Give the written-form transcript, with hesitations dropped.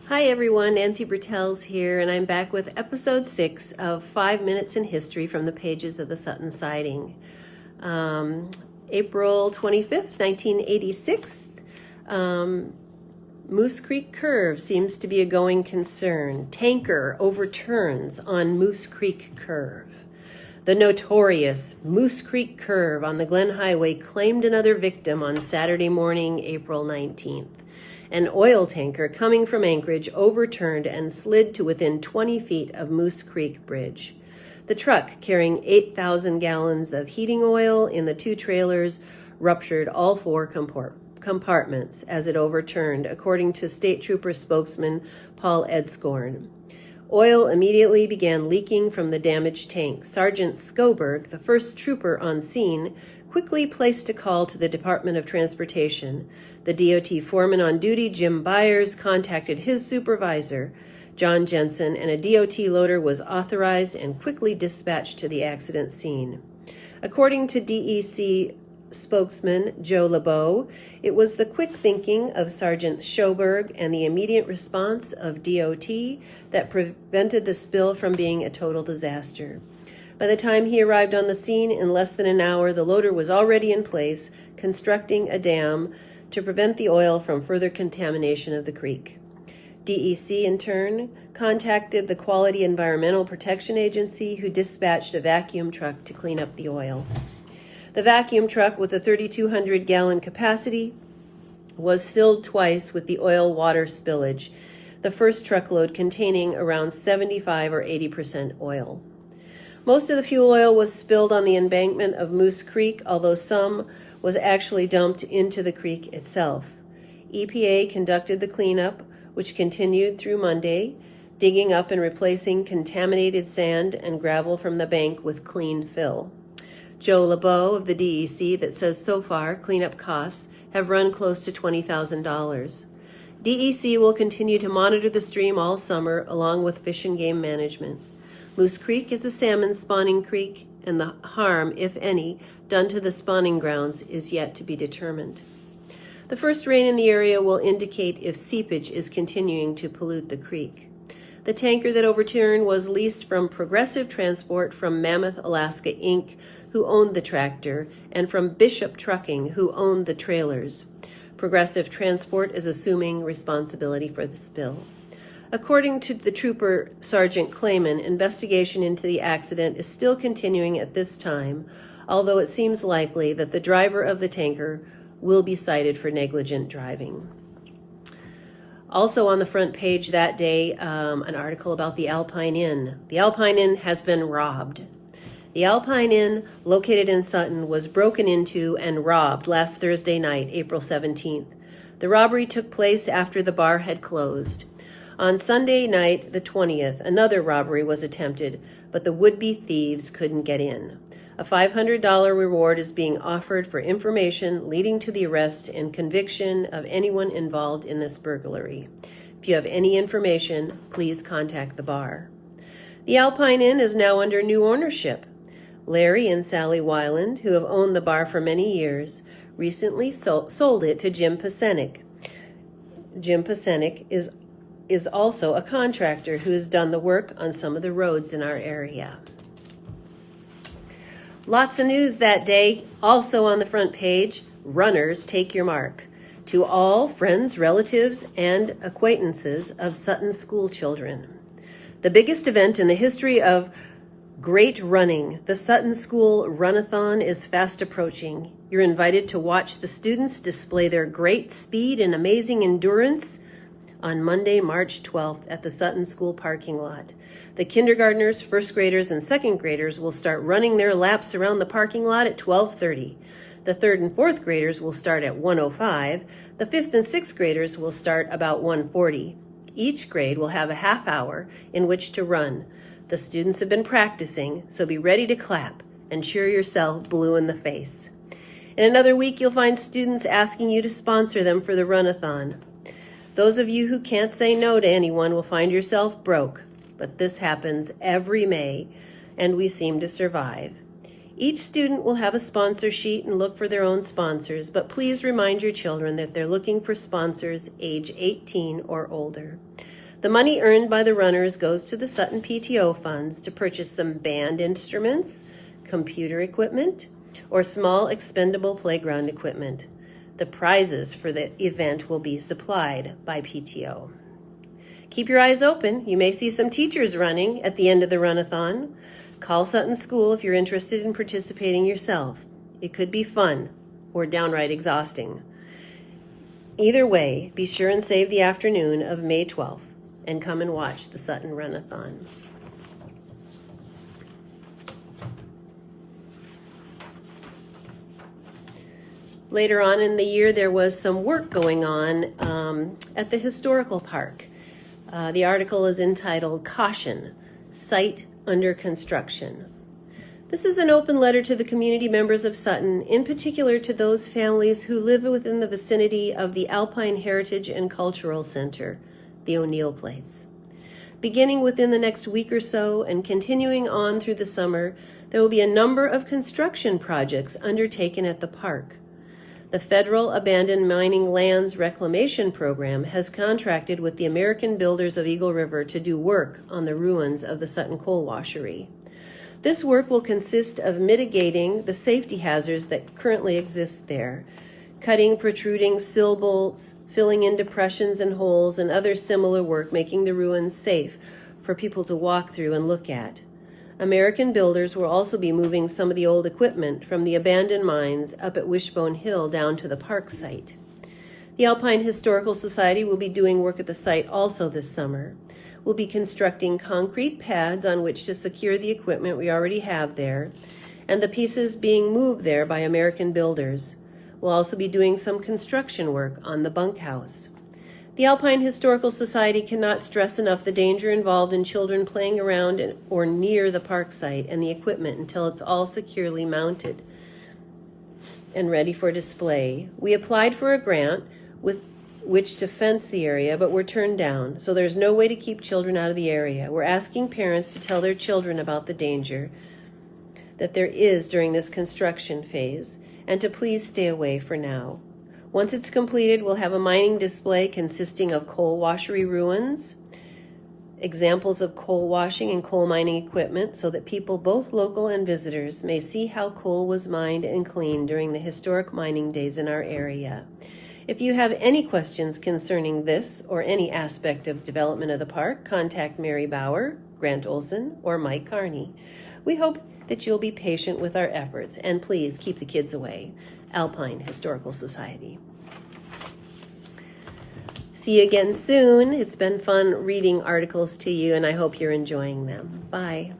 Hi everyone, Nancy Bertels here, and I'm back with episode 6 of 5 Minutes in History from the pages of the Sutton sighting. April 25th, 1986, Moose Creek Curve seems to be a going concern. Tanker overturns on Moose Creek Curve. The notorious Moose Creek Curve on the Glen Highway claimed another victim on Saturday morning, April 19th. An oil tanker coming from Anchorage overturned and slid to within 20 feet of Moose Creek Bridge. The truck, carrying 8,000 gallons of heating oil in the 2 trailers, ruptured all 4 compartments as it overturned, according to State Trooper spokesman Paul Edscorn. Oil immediately began leaking from the damaged tank. Sergeant Scoberg, the first trooper on scene, quickly placed a call to the Department of Transportation. The DOT foreman on duty, Jim Byers, contacted his supervisor, John Jensen, and a DOT loader was authorized and quickly dispatched to the accident scene. According to DEC spokesman Joe LeBeau, it was the quick thinking of Sergeant Schoberg and the immediate response of DOT that prevented the spill from being a total disaster. By the time he arrived on the scene, in less than an hour, the loader was already in place, constructing a dam to prevent the oil from further contamination of the creek. DEC, in turn, contacted the Quality Environmental Protection Agency, who dispatched a vacuum truck to clean up the oil. The vacuum truck, with a 3,200-gallon capacity, was filled twice with the oil-water spillage, the first truckload containing around 75 or 80% oil. Most of the fuel oil was spilled on the embankment of Moose Creek, although some was actually dumped into the creek itself. EPA conducted the cleanup, which continued through Monday, digging up and replacing contaminated sand and gravel from the bank with clean fill. Joe LeBeau of the DEC that says so far cleanup costs have run close to $20,000. DEC will continue to monitor the stream all summer along with Fish and Game Management. Moose Creek is a salmon spawning creek, and the harm, if any, done to the spawning grounds is yet to be determined. The first rain in the area will indicate if seepage is continuing to pollute the creek. The tanker that overturned was leased from Progressive Transport from Mammoth, Alaska, Inc., who owned the tractor, and from Bishop Trucking, who owned the trailers. Progressive Transport is assuming responsibility for the spill. According to the trooper, Sergeant Clayman, investigation into the accident is still continuing at this time, although it seems likely that the driver of the tanker will be cited for negligent driving. Also on the front page that day, an article about the Alpine Inn. The Alpine Inn has been robbed. The Alpine Inn, located in Sutton, was broken into and robbed last Thursday night, April 17th. The robbery took place after the bar had closed. On Sunday night, the 20th, another robbery was attempted, but the would-be thieves couldn't get in. A $500 reward is being offered for information leading to the arrest and conviction of anyone involved in this burglary. If you have any information, please contact the bar. The Alpine Inn is now under new ownership. Larry and Sally Weiland, who have owned the bar for many years, recently sold it to Jim Pasenik. Jim Pasenik is also a contractor who has done the work on some of the roads in our area. Lots of news that day. Also on the front page, runners take your mark. To all friends, relatives, and acquaintances of Sutton school children. The biggest event in the history of great running, the Sutton School Runathon, is fast approaching. You're invited to watch the students display their great speed and amazing endurance on Monday, March 12th at the Sutton School parking lot. The kindergartners, first graders, and second graders will start running their laps around the parking lot at 12:30. The third and fourth graders will start at 1:05. The fifth and sixth graders will start about 1:40. Each grade will have a half hour in which to run. The students have been practicing, so be ready to clap and cheer yourself blue in the face. In another week, you'll find students asking you to sponsor them for the runathon. Those of you who can't say no to anyone will find yourself broke, but this happens every May, and we seem to survive. Each student will have a sponsor sheet and look for their own sponsors, but please remind your children that they're looking for sponsors age 18 or older. The money earned by the runners goes to the Sutton PTO funds to purchase some band instruments, computer equipment, or small expendable playground equipment. The prizes for the event will be supplied by PTO. Keep your eyes open. You may see some teachers running at the end of the run-a-thon. Call Sutton School if you're interested in participating yourself. It could be fun or downright exhausting. Either way, be sure and save the afternoon of May 12th and come and watch the Sutton Run-a-thon. Later on in the year, there was some work going on at the historical park. The article is entitled "Caution, Site Under Construction." This is an open letter to the community members of Sutton, in particular to those families who live within the vicinity of the Alpine Heritage and Cultural Center, the O'Neill Place. Beginning within the next week or so and continuing on through the summer, there will be a number of construction projects undertaken at the park. The Federal Abandoned Mining Lands Reclamation Program has contracted with the American Builders of Eagle River to do work on the ruins of the Sutton Coal Washery. This work will consist of mitigating the safety hazards that currently exist there, cutting protruding sill bolts, filling in depressions and holes, and other similar work making the ruins safe for people to walk through and look at. American Builders will also be moving some of the old equipment from the abandoned mines up at Wishbone Hill down to the park site. The Alpine Historical Society will be doing work at the site also this summer. We'll be constructing concrete pads on which to secure the equipment we already have there, and the pieces being moved there by American Builders. We'll also be doing some construction work on the bunkhouse. The Alpine Historical Society cannot stress enough the danger involved in children playing around or near the park site and the equipment until it's all securely mounted and ready for display. We applied for a grant with which to fence the area, but were turned down, so there's no way to keep children out of the area. We're asking parents to tell their children about the danger that there is during this construction phase, and to please stay away for now. Once it's completed, we'll have a mining display consisting of coal washery ruins, examples of coal washing and coal mining equipment, so that people, both local and visitors, may see how coal was mined and cleaned during the historic mining days in our area. If you have any questions concerning this or any aspect of development of the park, contact Mary Bauer, Grant Olson, or Mike Carney. We hope that you'll be patient with our efforts, and please keep the kids away. Alpine Historical Society. See you again soon. It's been fun reading articles to you, and I hope you're enjoying them. Bye.